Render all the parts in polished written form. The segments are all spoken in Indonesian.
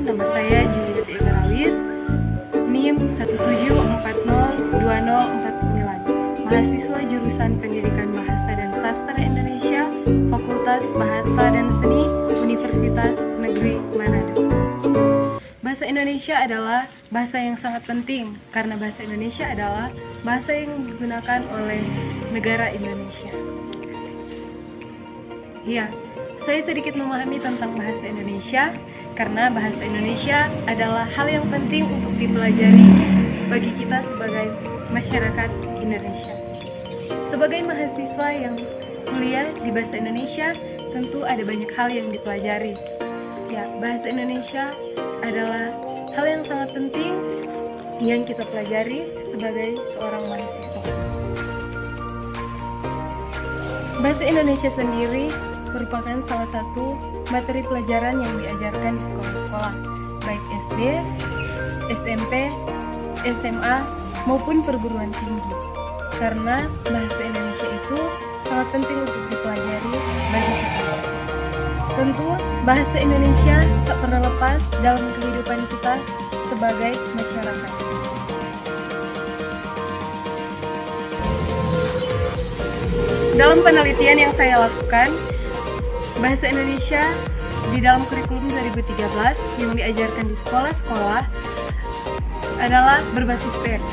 nama saya Juliet Egarawis, NIM 174020049, mahasiswa jurusan Pendidikan Bahasa dan Sastra Indonesia, Fakultas Bahasa dan Seni, Universitas Negeri Manado. Bahasa Indonesia adalah bahasa yang sangat penting karena bahasa Indonesia adalah bahasa yang digunakan oleh negara Indonesia. Ya, saya sedikit memahami tentang bahasa Indonesia karena bahasa Indonesia adalah hal yang penting untuk dipelajari bagi kita sebagai masyarakat Indonesia. Sebagai mahasiswa yang kuliah di bahasa Indonesia, tentu ada banyak hal yang dipelajari. Ya, bahasa Indonesia adalah hal yang sangat penting yang kita pelajari sebagai seorang mahasiswa. Bahasa Indonesia sendiri merupakan salah satu materi pelajaran yang diajarkan di sekolah-sekolah, baik SD, SMP, SMA, maupun perguruan tinggi. Karena bahasa Indonesia itu sangat penting untuk dipelajari bagi kita. Tentu, bahasa Indonesia tak pernah lepas dalam kehidupan kita sebagai masyarakat. Dalam penelitian yang saya lakukan, bahasa Indonesia di dalam kurikulum 2013 yang diajarkan di sekolah-sekolah adalah berbasis teks.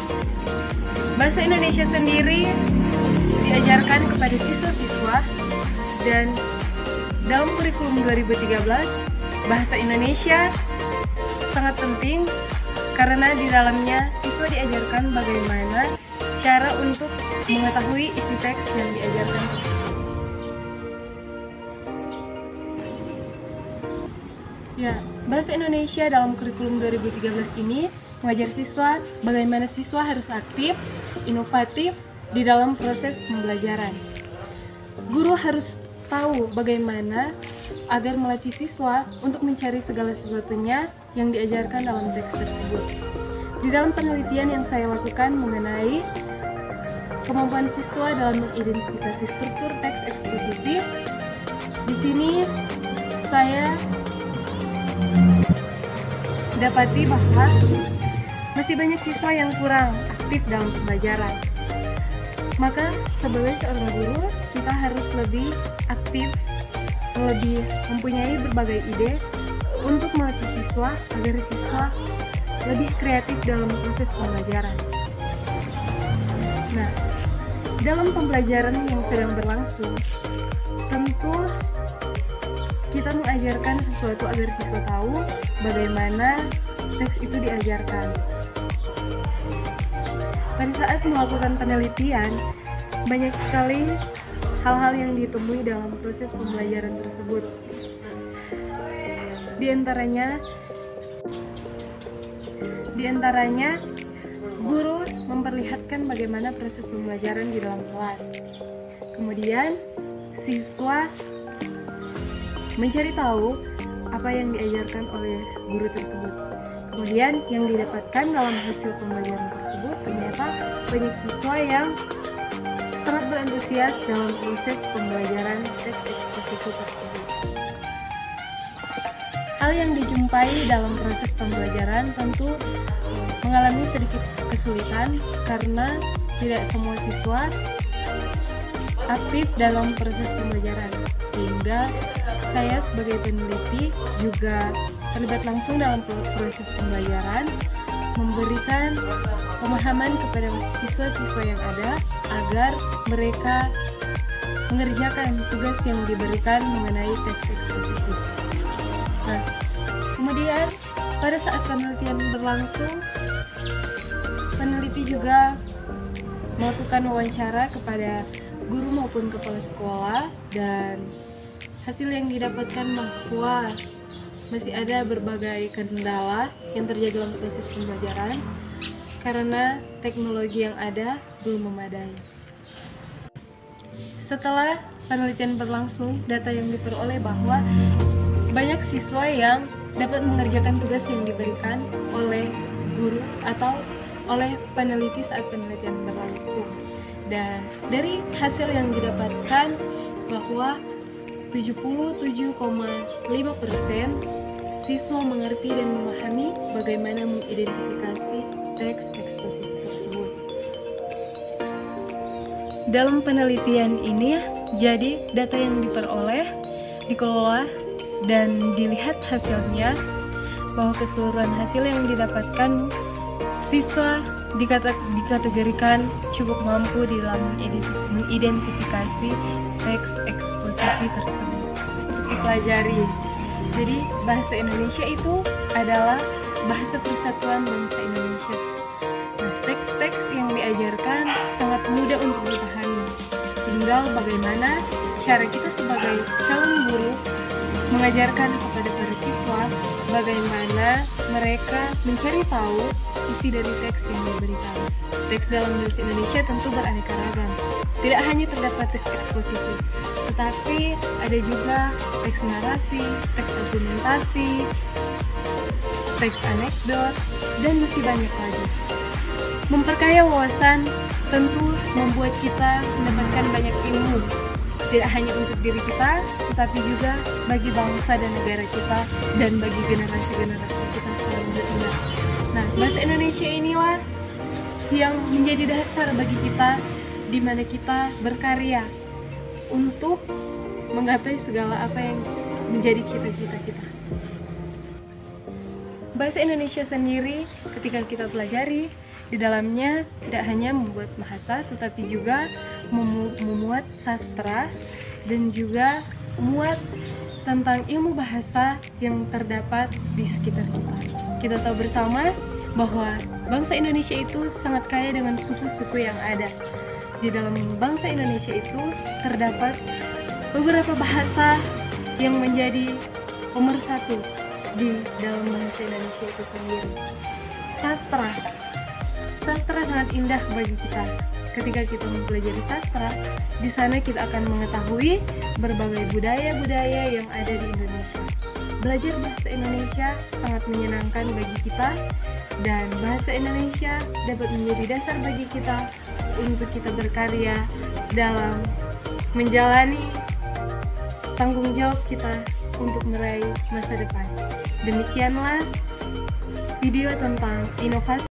Bahasa Indonesia sendiri diajarkan kepada siswa-siswa, dan dalam kurikulum 2013 bahasa Indonesia sangat penting karena di dalamnya siswa diajarkan bagaimana cara untuk mengetahui isi teks yang diajarkan. Ya, bahasa Indonesia dalam kurikulum 2013 ini mengajar siswa bagaimana siswa harus aktif, inovatif di dalam proses pembelajaran. Guru harus tahu bagaimana agar melatih siswa untuk mencari segala sesuatunya yang diajarkan dalam teks tersebut. Di dalam penelitian yang saya lakukan mengenai kemampuan siswa dalam mengidentifikasi struktur teks eksposisi, di sini saya dapati bahwa masih banyak siswa yang kurang aktif dalam pembelajaran. Maka sebagai seorang guru, kita harus lebih aktif, lebih mempunyai berbagai ide untuk melatih siswa agar siswa lebih kreatif dalam proses pembelajaran. Nah, dalam pembelajaran yang sedang berlangsung, tentu kita mengajarkan sesuatu agar siswa tahu bagaimana teks itu diajarkan. Pada saat melakukan penelitian, banyak sekali hal-hal yang ditemui dalam proses pembelajaran tersebut. Di antaranya, guru memperlihatkan bagaimana proses pembelajaran di dalam kelas. Kemudian, siswa mencari tahu apa yang diajarkan oleh guru tersebut. Kemudian yang didapatkan dalam hasil pembelajaran tersebut ternyata banyak siswa yang sangat berantusias dalam proses pembelajaran teks eksposisi tersebut. Hal yang dijumpai dalam proses pembelajaran tentu mengalami sedikit kesulitan karena tidak semua siswa aktif dalam proses pembelajaran, sehingga saya sebagai peneliti juga terlibat langsung dalam proses pembelajaran, memberikan pemahaman kepada siswa-siswa yang ada agar mereka mengerjakan tugas yang diberikan mengenai teks eksposisi. Nah, kemudian pada saat penelitian berlangsung, peneliti juga melakukan wawancara kepada guru maupun kepala sekolah, dan hasil yang didapatkan bahwa masih ada berbagai kendala yang terjadi dalam proses pembelajaran karena teknologi yang ada belum memadai. Setelah penelitian berlangsung, data yang diperoleh bahwa banyak siswa yang dapat mengerjakan tugas yang diberikan oleh guru atau oleh peneliti saat penelitian berlangsung. Dan dari hasil yang didapatkan bahwa 77,5% siswa mengerti dan memahami bagaimana mengidentifikasi teks eksposisi tersebut. Dalam penelitian ini, jadi data yang diperoleh, dikelola, dan dilihat hasilnya, bahwa keseluruhan hasil yang didapatkan siswa dikategorikan cukup mampu di dalam mengidentifikasi teks eksposisi tersebut untuk dipelajari. Jadi bahasa Indonesia itu adalah bahasa persatuan bangsa Indonesia. Nah, teks-teks yang diajarkan sangat mudah untuk dipahami. Tinggal bagaimana cara kita sebagai calon guru mengajarkan kepada para siswa bagaimana mereka mencari tahu isi dari teks yang diberikan. Teks dalam bahasa Indonesia tentu beraneka ragam. Tidak hanya terdapat teks eksposisi, tetapi ada juga teks narasi, teks argumentasi, teks anekdot, dan masih banyak lagi. Memperkaya wawasan tentu membuat kita mendapatkan banyak ilmu, tidak hanya untuk diri kita, tetapi juga bagi bangsa dan negara kita, dan bagi generasi-generasi kita selanjutnya. Nah, bahasa Indonesia inilah yang menjadi dasar bagi kita, di mana kita berkarya untuk menggapai segala apa yang menjadi cita-cita kita. Bahasa Indonesia sendiri ketika kita pelajari, di dalamnya tidak hanya membuat bahasa, tetapi juga memuat sastra dan juga memuat tentang ilmu bahasa yang terdapat di sekitar kita. Kita tahu bersama bahwa bangsa Indonesia itu sangat kaya dengan suku-suku yang ada. Di dalam bangsa Indonesia itu terdapat beberapa bahasa yang menjadi pemersatu di dalam bahasa Indonesia itu sendiri. Sastra sangat indah bagi kita. Ketika kita mempelajari sastra, di sana kita akan mengetahui berbagai budaya-budaya yang ada di Indonesia. Belajar bahasa Indonesia sangat menyenangkan bagi kita, dan bahasa Indonesia dapat menjadi dasar bagi kita untuk kita berkarya dalam menjalani tanggung jawab kita untuk meraih masa depan. Demikianlah video tentang inovasi